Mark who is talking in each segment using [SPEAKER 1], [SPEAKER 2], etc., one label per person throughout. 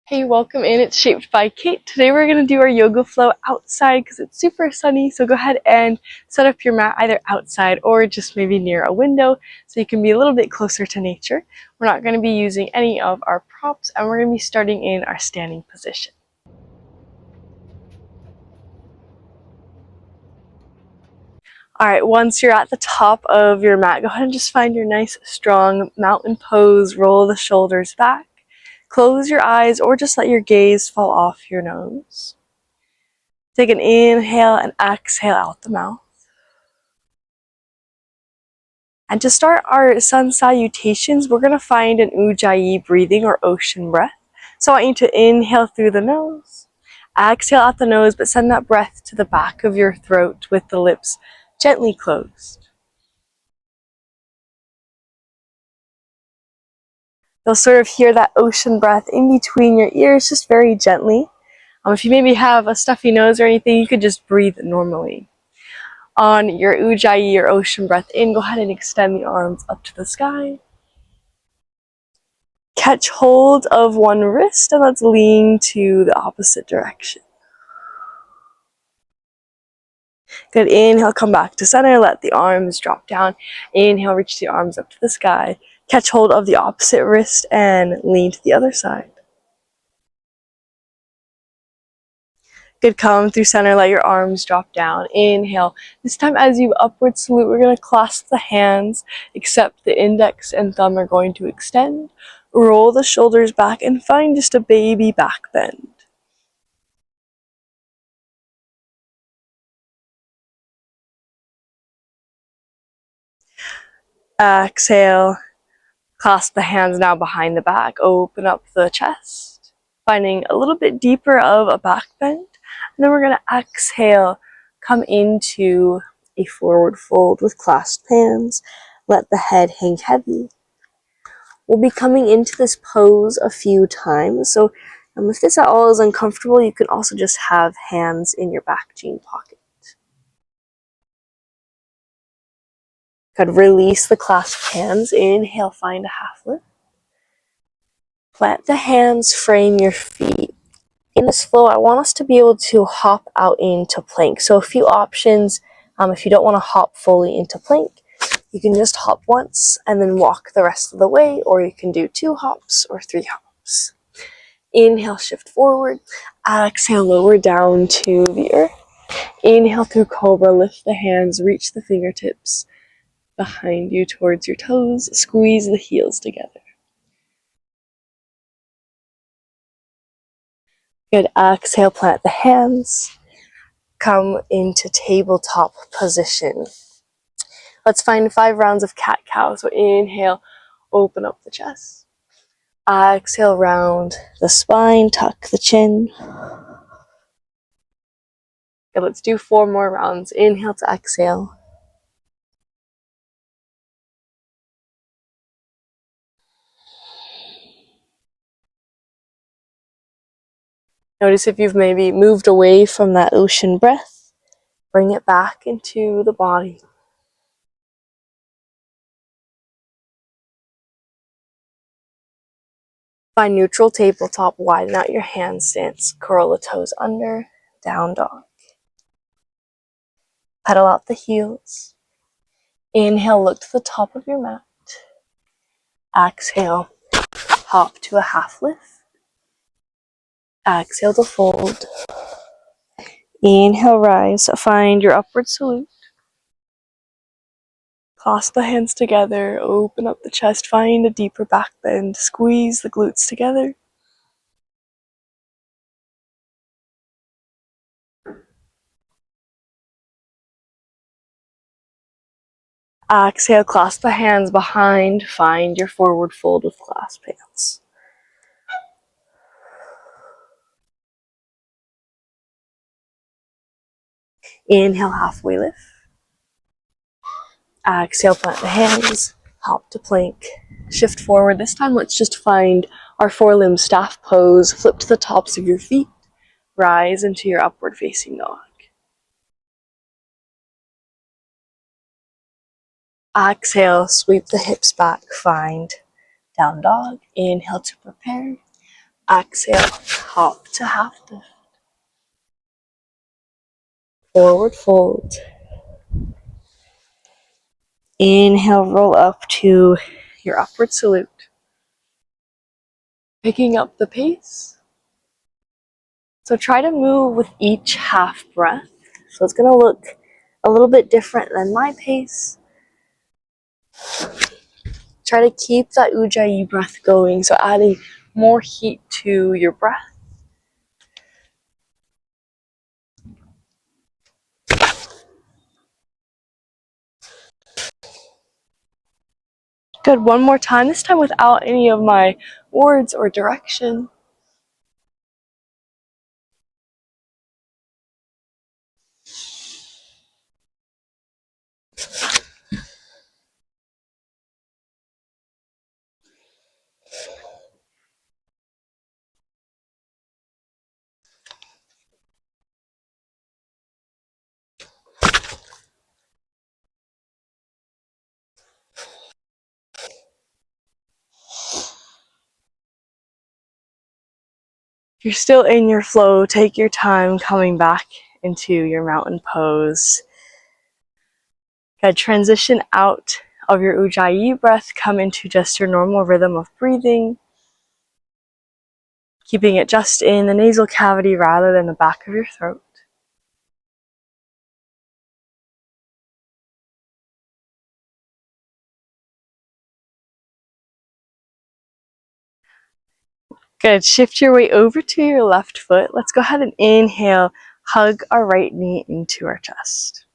[SPEAKER 1] Hey, welcome in. It's Shaped by Kate. Today we're going to do our yoga flow outside because it's super sunny. So go ahead and set up your mat either outside or just maybe near a window so you can be a little bit closer to nature. We're not going to be using any of our props and we're going to be starting in our standing position. Alright, once you're at the top of your mat, go ahead and just find your nice strong mountain pose. Roll the shoulders back. Close your eyes or just let your gaze fall off your nose. Take an inhale and exhale out the mouth. And to start our sun salutations, we're going to find an ujjayi breathing or ocean breath. So I want you to inhale through the nose, exhale out the nose, but send that breath to the back of your throat with the lips gently closed. You'll sort of hear that ocean breath in between your ears, just very gently. If you maybe have a stuffy nose or anything, you could just breathe normally. On your ujjayi or ocean breath in, go ahead and extend the arms up to the sky. Catch hold of one wrist and let's lean to the opposite direction. Good, inhale, come back to center, let the arms drop down. Inhale, reach the arms up to the sky. Catch hold of the opposite wrist and lean to the other side. Good, come through center, let your arms drop down. Inhale. This time as you upward salute, we're going to clasp the hands, except the index and thumb are going to extend. Roll the shoulders back and find just a baby back bend. Exhale. Clasp the hands now behind the back. Open up the chest, finding a little bit deeper of a back bend. And then we're going to exhale, come into a forward fold with clasped hands. Let the head hang heavy. We'll be coming into this pose a few times. So if this at all is uncomfortable, you can also just have hands in your back jean pocket. Good, release the clasped hands. Inhale, find a half lift. Plant the hands, frame your feet. In this flow, I want us to be able to hop out into plank. So a few options. If you don't want to hop fully into plank, you can just hop once and then walk the rest of the way, or you can do 2 hops or 3 hops. Inhale, shift forward. Exhale, lower down to the earth. Inhale through cobra, lift the hands, reach the fingertips behind you towards your toes. Squeeze the heels together. Good, exhale, plant the hands. Come into tabletop position. Let's find 5 rounds of cat-cow. So inhale, open up the chest. Exhale, round the spine, tuck the chin. Okay, let's do 4 more rounds. Inhale to exhale. Notice if you've maybe moved away from that ocean breath, bring it back into the body. Find neutral tabletop, widen out your hand stance, curl the toes under, down dog. Pedal out the heels. Inhale, look to the top of your mat. Exhale, hop to a half lift. Exhale to fold. Inhale, rise. Find your upward salute. Clasp the hands together. Open up the chest. Find a deeper back bend. Squeeze the glutes together. Exhale, clasp the hands behind. Find your forward fold with clasped hands. Inhale, halfway lift. Exhale, plant the hands. Hop to plank. Shift forward. This time, let's just find our forelimb staff pose. Flip to the tops of your feet. Rise into your upward facing dog. Exhale, sweep the hips back. Find down dog. Inhale to prepare. Exhale, hop to half lift. Forward fold. Inhale, roll up to your upward salute. Picking up the pace. So try to move with each half breath. So it's going to look a little bit different than my pace. Try to keep that ujjayi breath going, so adding more heat to your breath. Good, one more time, this time without any of my words or direction. If you're still in your flow, take your time coming back into your mountain pose. Good, transition out of your ujjayi breath, come into just your normal rhythm of breathing. Keeping it just in the nasal cavity rather than the back of your throat. Good, shift your weight over to your left foot. Let's go ahead and inhale, hug our right knee into our chest.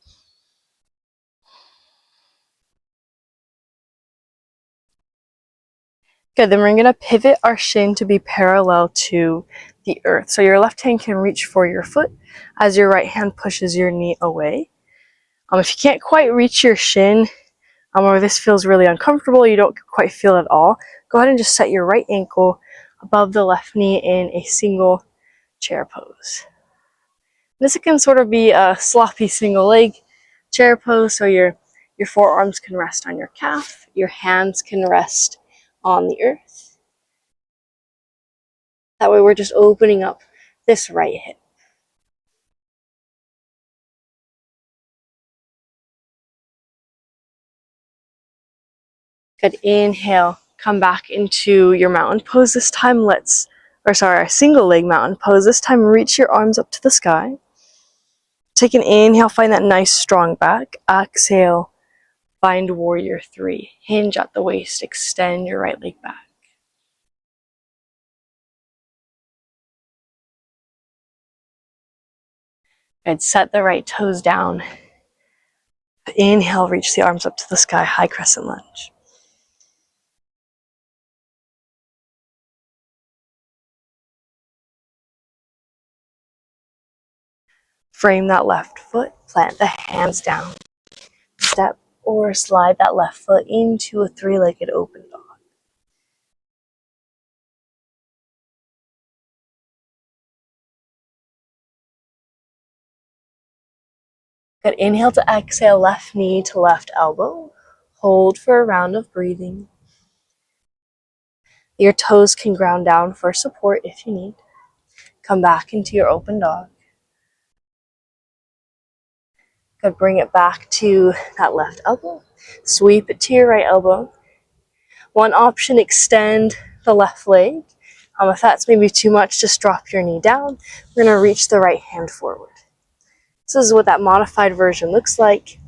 [SPEAKER 1] Good, then we're going to pivot our shin to be parallel to the earth. So your left hand can reach for your foot as your right hand pushes your knee away. If you can't quite reach your shin, or this feels really uncomfortable, you don't quite feel it at all, go ahead and just set your right ankle above the left knee in a single chair pose. This can sort of be a sloppy single leg chair pose, so your forearms can rest on your calf, your hands can rest on the earth. That way we're just opening up this right hip. Good, inhale, come back into your mountain pose. This time our single leg mountain pose. This time reach your arms up to the sky. Take an inhale, find that nice strong back. Exhale, find warrior three. Hinge at the waist, extend your right leg back. Good, set the right toes down. Inhale, reach the arms up to the sky, high crescent lunge. Frame that left foot, plant the hands down. Step or slide that left foot into a three-legged open dog. Good, inhale to exhale, left knee to left elbow. Hold for a round of breathing. Your toes can ground down for support if you need. Come back into your open dog. Good, bring it back to that left elbow. Sweep it to your right elbow. One option, extend the left leg. If that's maybe too much, just drop your knee down. We're going to reach the right hand forward. This is what that modified version looks like,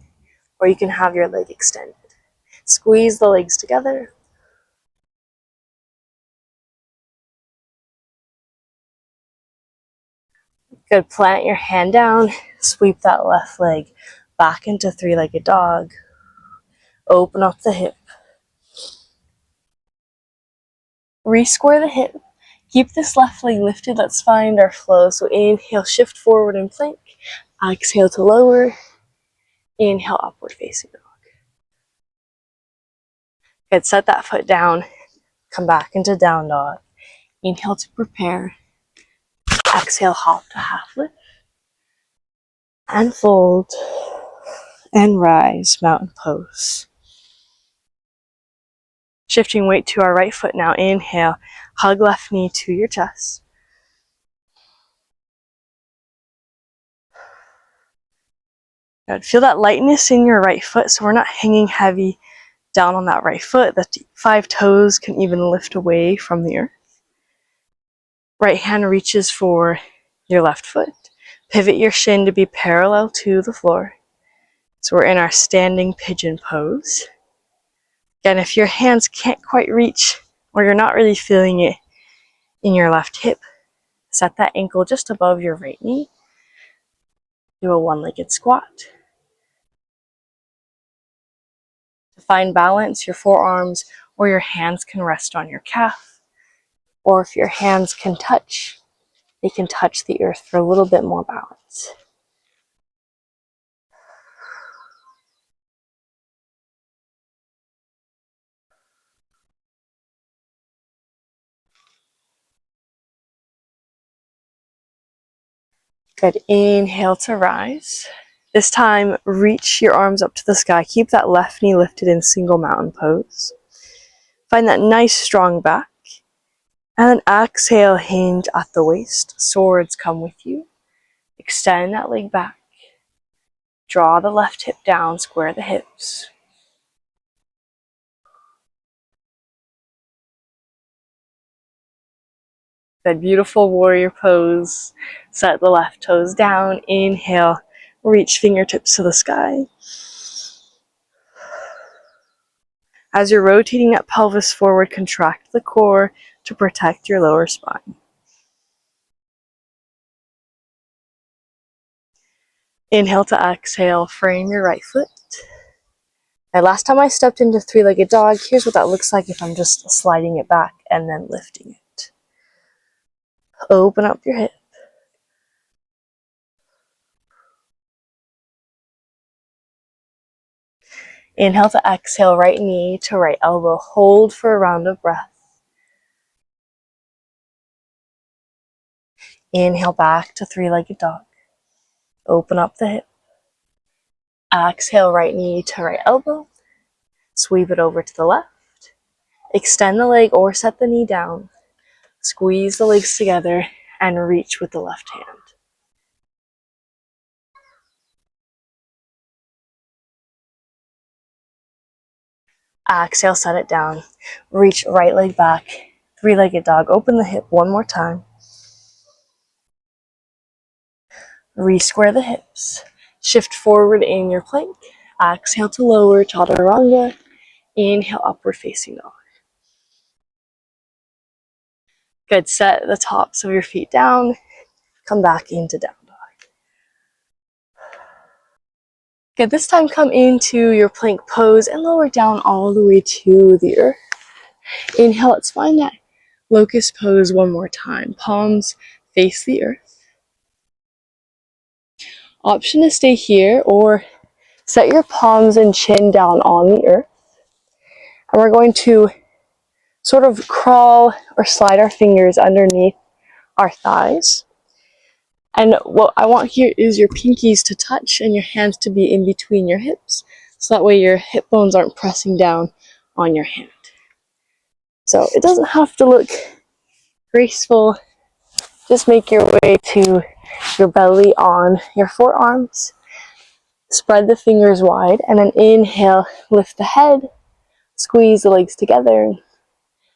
[SPEAKER 1] or you can have your leg extended. Squeeze the legs together. Good, plant your hand down, sweep that left leg back into three-legged dog. Open up the hip. Re-square the hip. Keep this left leg lifted. Let's find our flow. So inhale, shift forward in plank. Exhale to lower. Inhale, upward facing dog. Good, set that foot down. Come back into down dog. Inhale to prepare. Exhale, hop to half lift. And fold. And rise, mountain pose. Shifting weight to our right foot now. Inhale, Hug left knee to your chest. Good. Feel that lightness in your right foot, so we're not hanging heavy down on that right foot. The 5 toes can even lift away from the earth. Right hand reaches for your left foot. Pivot your shin to be parallel to the floor. So we're in our standing pigeon pose. Again, if your hands can't quite reach or you're not really feeling it in your left hip, set that ankle just above your right knee. Do a one-legged squat. To find balance, your forearms or your hands can rest on your calf. Or if your hands can touch, they can touch the earth for a little bit more balance. Good. Inhale to rise. This time, reach your arms up to the sky. Keep that left knee lifted in single mountain pose. Find that nice strong back. And then exhale, hinge at the waist. Swords come with you. Extend that leg back. Draw the left hip down, square the hips. Good, beautiful warrior pose. Set the left toes down. Inhale, reach fingertips to the sky. As you're rotating that pelvis forward, contract the core to protect your lower spine. Inhale to exhale, frame your right foot. Now, last time I stepped into three-legged dog, here's what that looks like if I'm just sliding it back and then lifting it. Open up your hip. Inhale to exhale, right knee to right elbow. Hold for a round of breath. Inhale back to three-legged dog. Open up the hip. Exhale, right knee to right elbow. Sweep it over to the left. Extend the leg or set the knee down. Squeeze the legs together and reach with the left hand. Exhale, set it down. Reach right leg back. Three-legged dog. Open the hip one more time. Re-square the hips. Shift forward in your plank. Exhale to lower, chaturanga. Inhale, upward facing dog. Good. Set the tops of your feet down. Come back into down dog. Good. This time come into your plank pose and lower down all the way to the earth. Inhale, let's find that locust pose one more time. Palms face the earth. Option to stay here or set your palms and chin down on the earth. And we're going to sort of crawl or slide our fingers underneath our thighs. And what I want here is your pinkies to touch and your hands to be in between your hips. So that way your hip bones aren't pressing down on your hand. So it doesn't have to look graceful. Just make your way to your belly on your forearms. Spread the fingers wide and then inhale, lift the head, squeeze the legs together,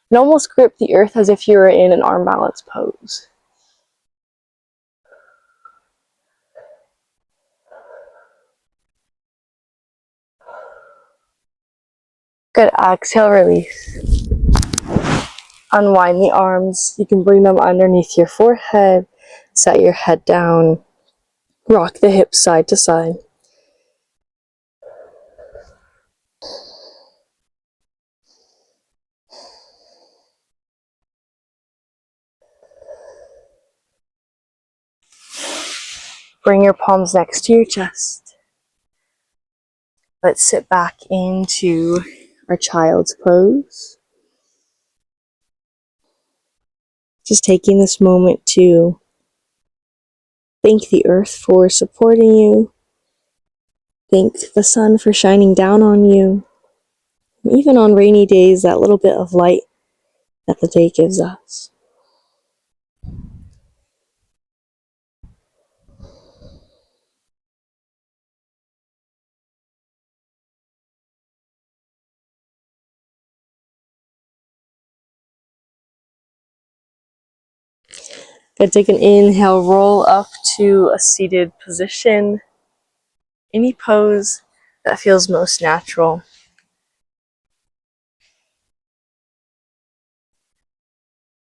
[SPEAKER 1] and almost grip the earth as if you were in an arm balance pose. Good. Exhale, release. Unwind the arms. You can bring them underneath your forehead. Set your head down. Rock the hips side to side. Bring your palms next to your chest. Let's sit back into our child's pose. Just taking this moment to thank the earth for supporting you. Thank the sun for shining down on you. And even on rainy days, that little bit of light that the day gives us. Good, take an inhale, roll up to a seated position. Any pose that feels most natural.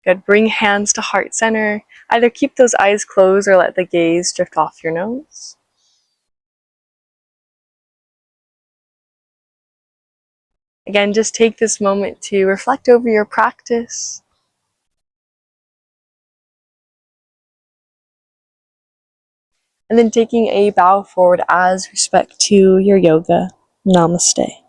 [SPEAKER 1] Good, bring hands to heart center. Either keep those eyes closed or let the gaze drift off your nose. Again, just take this moment to reflect over your practice. And then taking a bow forward as respect to your yoga. Namaste.